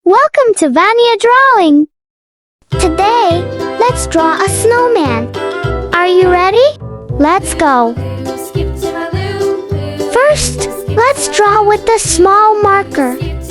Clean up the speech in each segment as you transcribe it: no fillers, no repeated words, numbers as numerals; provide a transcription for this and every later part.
Welcome to Vania Drawing! Today, let's draw a snowman. Are you ready? Let's go! First, let's draw with a small marker. Flies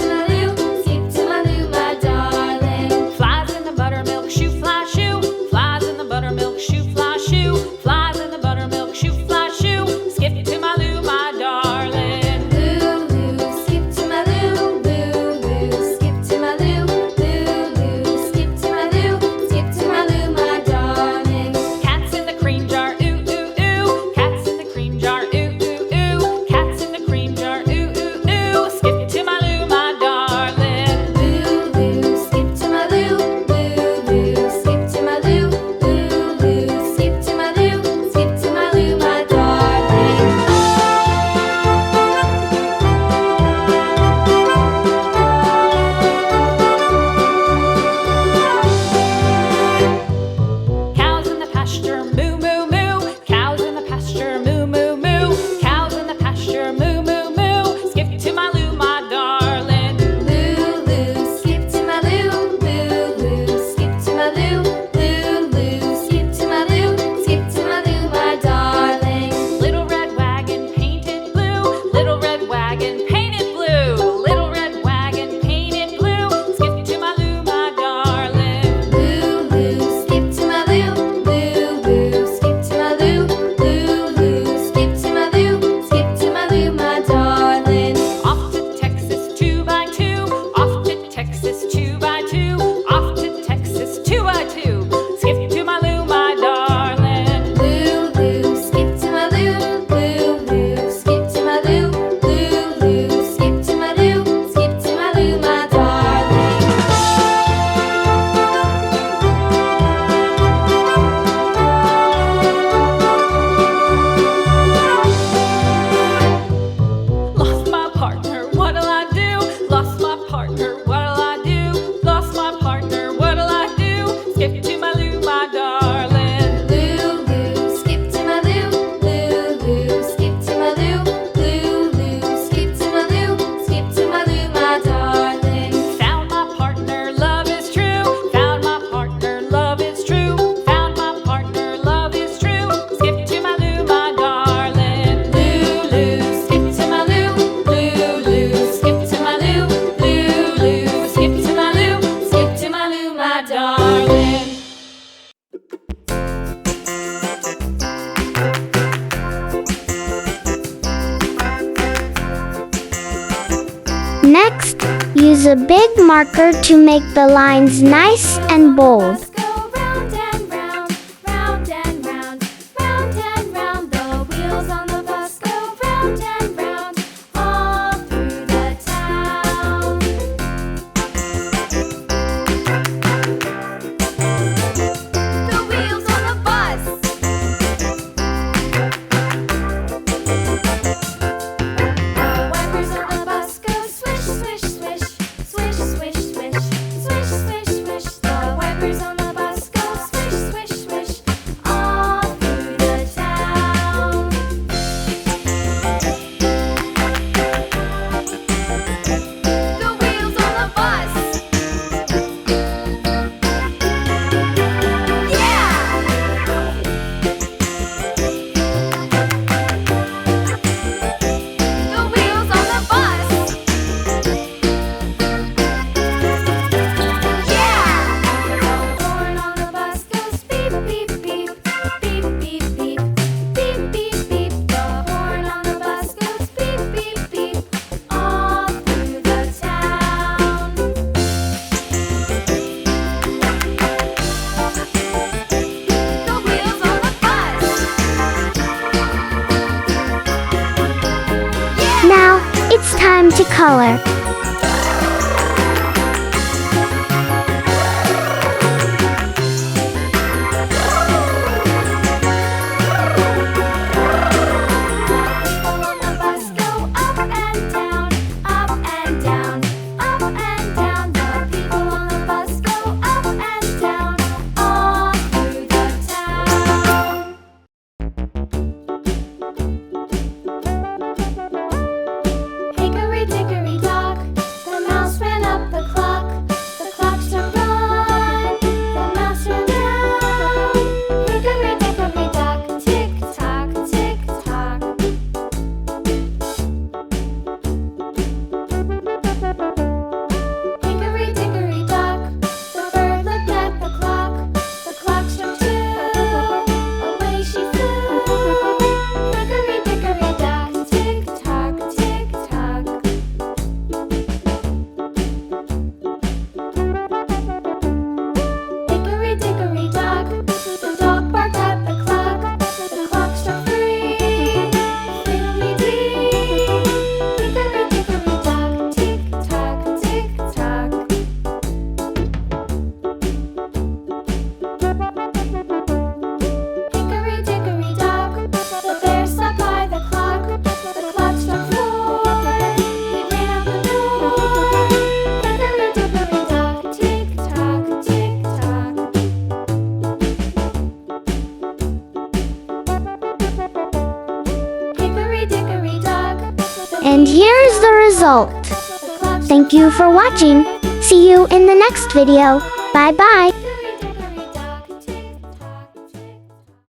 in the buttermilk shoe, fly shoe. Flies in the buttermilk shoe, fly shoe. Flies in the buttermilk shoe, fly shoe. Skip to my Lou, my darling. Lou, Lou, skip to my Lou. Lou, Lou, skip to my Lou. Lou, Lou, skip to my Lou. Skip to my Lou, my darling. Cats in the cream jar, ooh, ooh, ooh. Cats in the cream jar, ooh, ooh, ooh. Cats in the cream jar, ooh, ooh, ooh. Skip to my Lou, my darling. Lou, Lou, skip to my Lou. Lou, Lou, skip to my Lou. Lou, Lou, skip to my Lou. Skip to my Lou, my darling. Cows in the pasture, moo, moo, moo. Cows in the pasture, moo, moo, moo. Cows in the pasture, moo, moo, moo. Skip to my Lou, my darling. Lou, Lou, skip to my Lou. Lou, Lou, skip to my Lou. Lou, Lou, skip to my Lou. Skip to my Lou, my darling. Little red wagon painted blue. Little red wagon painted blue. Little red wagon painted blue. Skip to my Lou, my darling. Lou, Lou, skip to my Lou. Lou, Lou, skip to my Lou. Lou, Lou, skip to my Lou. Skip to my Lou, my darling. Off to Texas 2x2. Off to Texas 2x2. Off to Texas 2x2. Skip to my Lou, my darling. Lou, Lou, skip to my Lou. Lou, Lou, skip to my Lou. Lou, Lou, skip to my Lou. Skip to my Lou, my darling. Lost my partner, what'll I do? Lost my partner, what'll I do? Lost my partner, what'll I do? Skip to my Lou, my darling. Lou, Lou, skip to my Lou. Lou, Lou, skip to my Lou. Lou, Lou, skip to my Lou. Skip to my Lou, my darling. Found my partner, love is true. Found my partner, love is true. Found my partner, love is true. Skip to my Lou, my darling. Lou, Lou, skip to my Lou. Lou, Lou, skip to my Lou. Lou, Lou, skip to my Lou. Skip to my Lou, my darling. Next, use a big marker to make the lines nice and bold. Bus go round and round, round and round, round and round. The wheels on the bus go round and round, all through the town. The wheels on the bus. The wipers on the bus go swish, swish, swish, swish, swish, swish, swish, swish, swish. The wipers on the bus go swish, swish, swish, all through the town. The wheels on the bus. Yeah! The wheels on the bus. Yeah! The horn on the bus goes beep, beep, beep, beep, beep, beep, beep, beep, beep. The horn on the bus goes beep, beep, beep, all through the town. The wheels on the bus. Yeah! Now, it's time to color. People on the bus go up and down, up and down, up and down. The people on the bus go up and down, all through the town. Hickory dickory dock, And here is the result. Thank you for watching. See you in the next video. Bye bye.